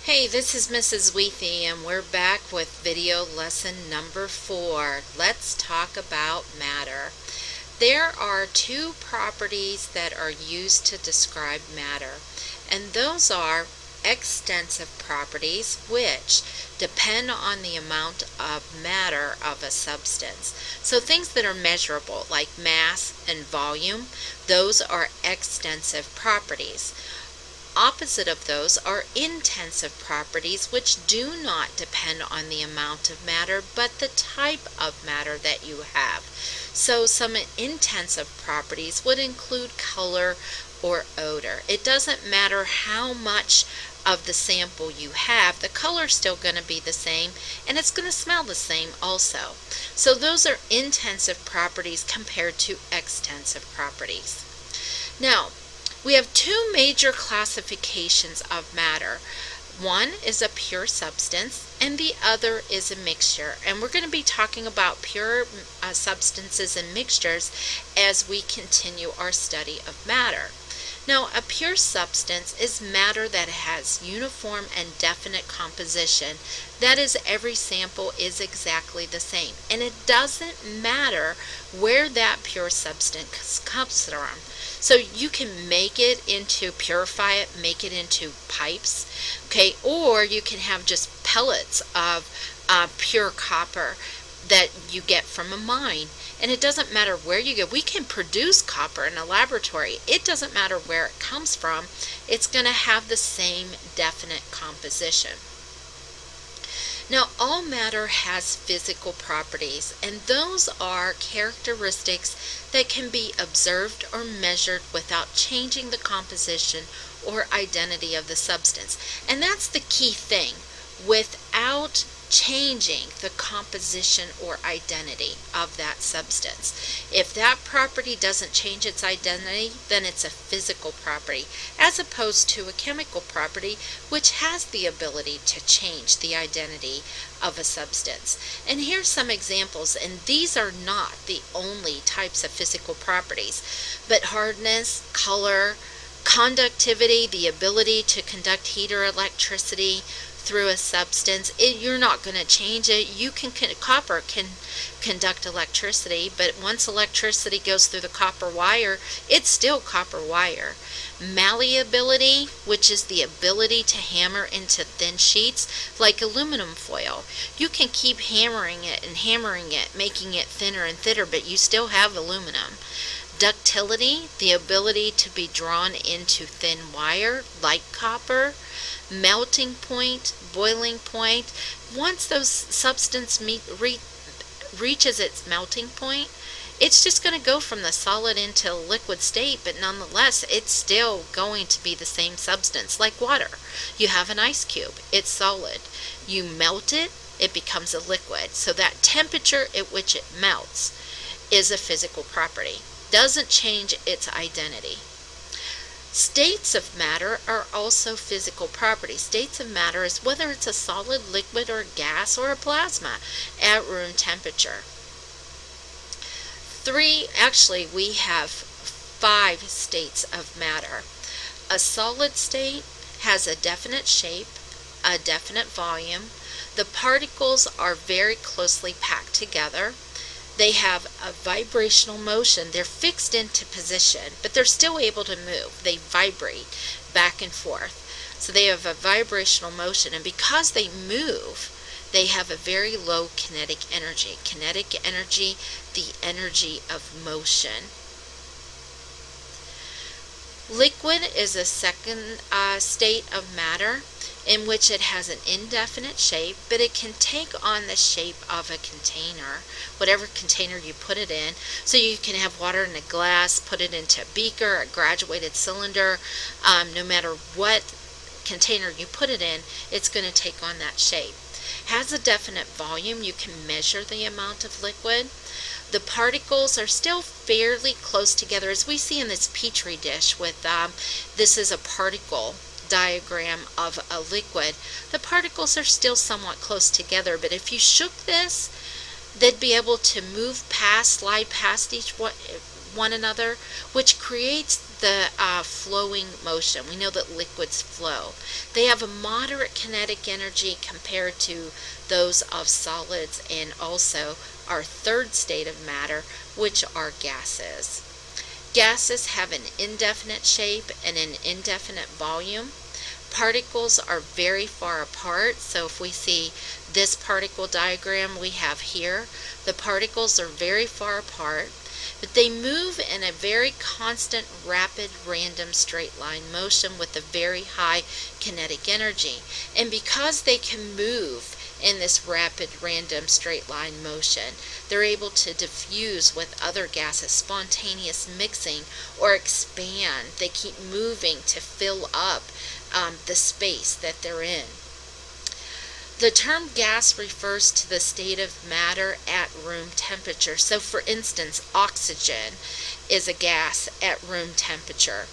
Hey, this is Mrs. Weethy, and we're back with video lesson number 4. Let's talk about matter. There are two properties that are used to describe matter, and those are extensive properties, which depend on the amount of matter of a substance. So things that are measurable, like mass and volume, those are extensive properties. Opposite of those are intensive properties, which do not depend on the amount of matter but the type of matter that you have. So some intensive properties would include color or odor. It doesn't matter how much of the sample you have, the color's still going to be the same and it's going to smell the same also. So those are intensive properties compared to extensive properties. Now, we have two major classifications of matter. One is a pure substance and the other is a mixture. And we're going to be talking about pure substances and mixtures as we continue our study of matter. Now, a pure substance is matter that has uniform and definite composition. That is, every sample is exactly the same. And it doesn't matter where that pure substance comes from. So you can make it into, purify it, make it into pipes, okay, or you can have just pellets of pure copper that you get from a mine. And it doesn't matter where you go. We can produce copper in a laboratory. It doesn't matter where it comes from. It's going to have the same definite composition. Now, all matter has physical properties, and those are characteristics that can be observed or measured without changing the composition or identity of the substance. And that's the key thing, without changing the composition or identity of that substance. If that property doesn't change its identity, then it's a physical property, as opposed to a chemical property, which has the ability to change the identity of a substance. And here's some examples, and these are not the only types of physical properties, but hardness, color, conductivity, the ability to conduct heat or electricity through a substance. You're not going to change it. Copper can conduct electricity, but once electricity goes through the copper wire, it's still copper wire. Malleability, which is the ability to hammer into thin sheets like aluminum foil. You can keep hammering it and hammering it, making it thinner and thinner, but you still have aluminum. Ductility, the ability to be drawn into thin wire like copper. Melting point, boiling point. Once those substance reaches its melting point, it's just going to go from the solid into liquid state, but nonetheless, it's still going to be the same substance, like water. You have an ice cube, it's solid. You melt it, it becomes a liquid. So that temperature at which it melts is a physical property. Doesn't change its identity. States of matter are also physical properties. States of matter is whether it's a solid, liquid, or gas, or a plasma at room temperature. We have 5 states of matter. A solid state has a definite shape, a definite volume. The particles are very closely packed together. They have a vibrational motion. They're fixed into position, but they're still able to move. They vibrate back and forth. So they have a vibrational motion, and because they move, they have a very low kinetic energy. Kinetic energy, the energy of motion. Liquid is a second state of matter, in which it has an indefinite shape, but it can take on the shape of a container, whatever container you put it in. So you can have water in a glass, put it into a beaker, a graduated cylinder. No matter what container you put it in, it's going to take on that shape. Has a definite volume. You can measure the amount of liquid. The particles are still fairly close together, as we see in this petri dish with this is a particle diagram of a liquid. The particles are still somewhat close together, but if you shook this, they'd be able to move past, slide past each one another, which creates the flowing motion. We know that liquids flow. They have a moderate kinetic energy compared to those of solids, and also our third state of matter, which are gases. Gases have an indefinite shape and an indefinite volume. Particles are very far apart, so if we see this particle diagram we have here, the particles are very far apart, but they move in a very constant, rapid, random, straight line motion with a very high kinetic energy. And because they can move in this rapid, random, straight line motion, they're able to diffuse with other gases, spontaneous mixing, or expand. They keep moving to fill up the space that they're in. The term gas refers to the state of matter at room temperature. So for instance, oxygen is a gas at room temperature.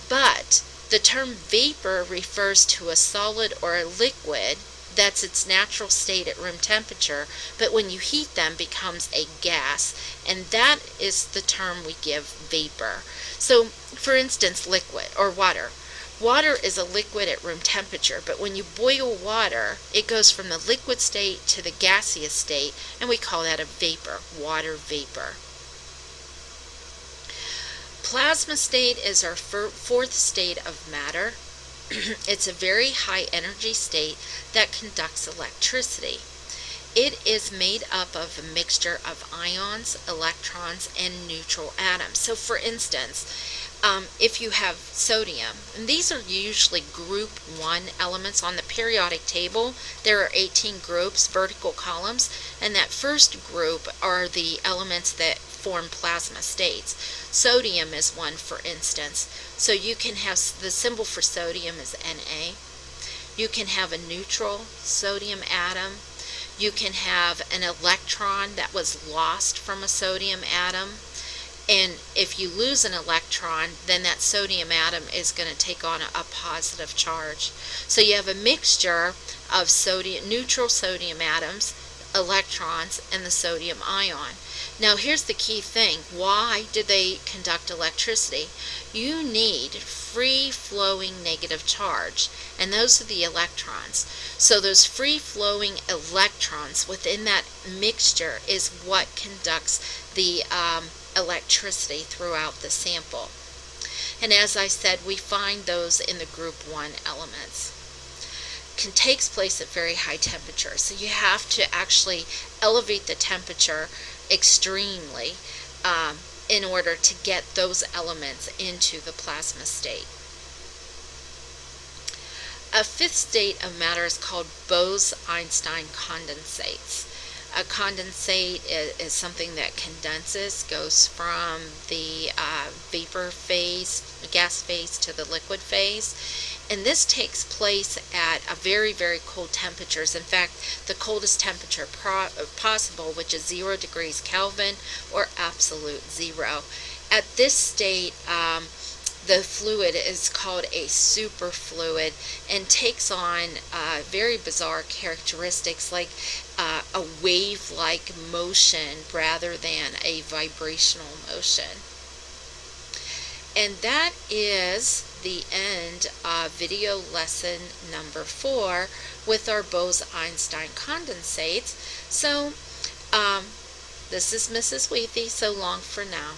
But the term vapor refers to a solid or a liquid that's its natural state at room temperature, but when you heat them becomes a gas, and that is the term we give vapor. So for instance, liquid or water. Water is a liquid at room temperature, but when you boil water, it goes from the liquid state to the gaseous state, and we call that a vapor, water vapor. Plasma state is our fourth state of matter. It's a very high energy state that conducts electricity. It is made up of a mixture of ions, electrons, and neutral atoms. So for instance, if you have sodium, and these are usually group 1 elements on the periodic table, there are 18 groups, vertical columns, and that first group are the elements that form plasma states. Sodium is one, for instance. So you can have, the symbol for sodium is Na. You can have a neutral sodium atom. You can have an electron that was lost from a sodium atom. And if you lose an electron, then that sodium atom is going to take on a positive charge. So you have a mixture of neutral sodium atoms, electrons, and the sodium ion. Now here's the key thing. Why do they conduct electricity? You need free-flowing negative charge, and those are the electrons. So those free-flowing electrons within that mixture is what conducts the electricity throughout the sample. And as I said, we find those in the group 1 elements. Takes place at very high temperatures, so you have to actually elevate the temperature extremely in order to get those elements into the plasma state. A fifth state of matter is called Bose-Einstein condensates. A condensate is something that condenses, goes from the vapor phase, gas phase, to the liquid phase. And this takes place at a very, very cold temperatures. In fact, the coldest temperature possible, which is 0 degrees Kelvin or absolute zero. At this state, the fluid is called a superfluid and takes on very bizarre characteristics like a wave-like motion rather than a vibrational motion. And that is the end of video lesson number 4 with our Bose-Einstein condensates. So this is Mrs. Wheathy. So long for now.